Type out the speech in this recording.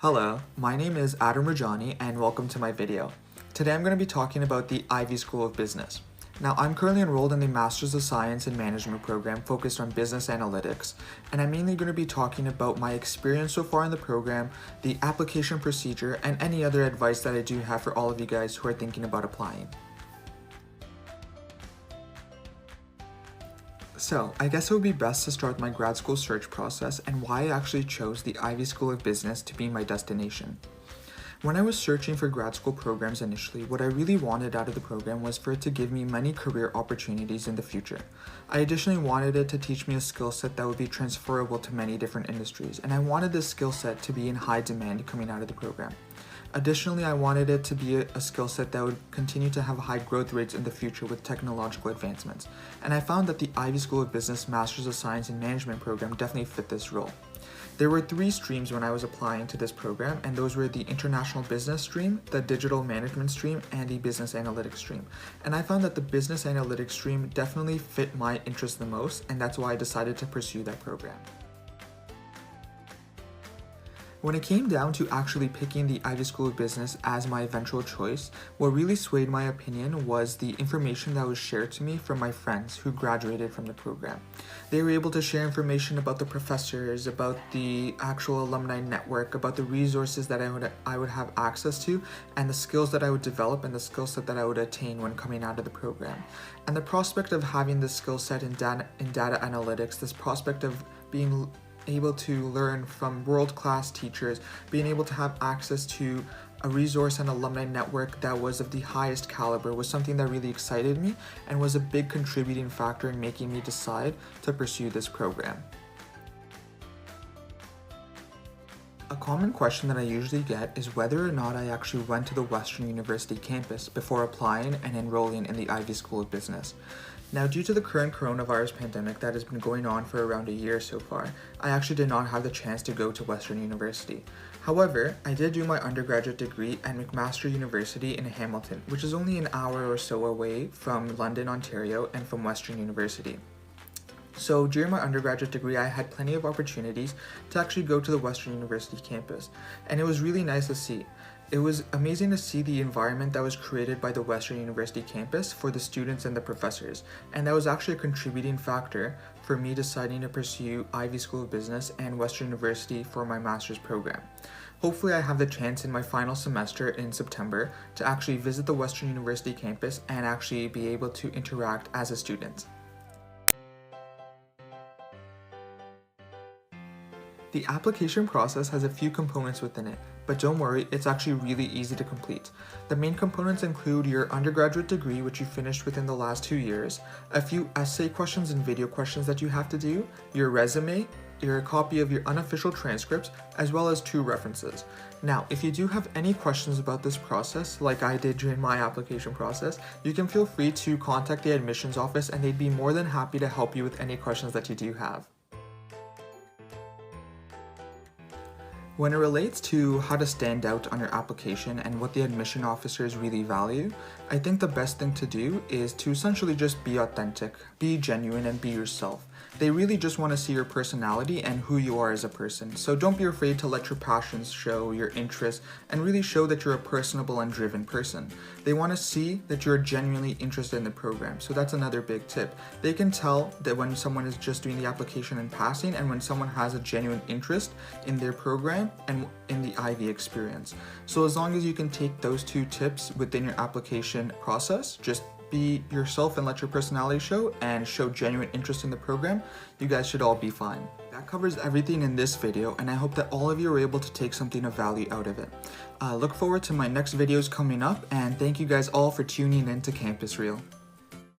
Hello, my name is Adam Rajani and welcome to my video. Today I'm going to be talking about the Ivey School of Business. Now I'm currently enrolled in the Masters of Science in Management program focused on business analytics, and I'm mainly going to be talking about my experience so far in the program, the application procedure, and any other advice that I do have for all of you guys who are thinking about applying. So, I guess it would be best to start my grad school search process and why I actually chose the Ivey School of Business to be my destination. When I was searching for grad school programs initially, what I really wanted out of the program was for it to give me many career opportunities in the future. I additionally wanted it to teach me a skill set that would be transferable to many different industries, and I wanted this skill set to be in high demand coming out of the program. Additionally, I wanted it to be a skill set that would continue to have high growth rates in the future with technological advancements, and I found that the Ivey School of Business Masters of Science in Management program definitely fit this role. There were 3 streams when I was applying to this program, and those were the International Business stream, the Digital Management stream, and the Business Analytics stream. And I found that the Business Analytics stream definitely fit my interest the most, and that's why I decided to pursue that program. When it came down to actually picking the Ivey School of Business as my eventual choice, what really swayed my opinion was the information that was shared to me from my friends who graduated from the program. They were able to share information about the professors, about the actual alumni network, about the resources that I would have access to, and the skills that I would develop and the skill set that I would attain when coming out of the program. And the prospect of having this skill set in data analytics, this prospect of being able to learn from world-class teachers, being able to have access to a resource and alumni network that was of the highest caliber was something that really excited me and was a big contributing factor in making me decide to pursue this program. A common question that I usually get is whether or not I actually went to the Western University campus before applying and enrolling in the Ivey School of Business. Now, due to the current coronavirus pandemic that has been going on for around a year so far, I actually did not have the chance to go to Western University. However, I did do my undergraduate degree at McMaster University in Hamilton, which is only an hour or so away from London, Ontario, and from Western University. So during my undergraduate degree, I had plenty of opportunities to actually go to the Western University campus, and it was really nice to see. It was amazing to see the environment that was created by the Western University campus for the students and the professors, and that was actually a contributing factor for me deciding to pursue Ivey School of Business and Western University for my master's program. Hopefully I have the chance in my final semester in September to actually visit the Western University campus and actually be able to interact as a student. The application process has a few components within it, but don't worry, it's actually really easy to complete. The main components include your undergraduate degree, which you finished within the last 2 years, a few essay questions and video questions that you have to do, your resume, your copy of your unofficial transcripts, as well as 2 references. Now, if you do have any questions about this process, like I did during my application process, you can feel free to contact the admissions office and they'd be more than happy to help you with any questions that you do have. When it relates to how to stand out on your application and what the admission officers really value, I think the best thing to do is to essentially just be authentic, be genuine, and be yourself. They really just want to see your personality and who you are as a person, so don't be afraid to let your passions show, your interests, and really show that you're a personable and driven person. They want to see that you're genuinely interested in the program, so that's another big tip. They can tell that when someone is just doing the application and passing, and when someone has a genuine interest in their program and in the Ivey experience. So as long as you can take those 2 tips within your application process, just be yourself and let your personality show and show genuine interest in the program, you guys should all be fine. That covers everything in this video, and I hope that all of you are able to take something of value out of it. Look forward to my next videos coming up, and thank you guys all for tuning in to Campus Reel.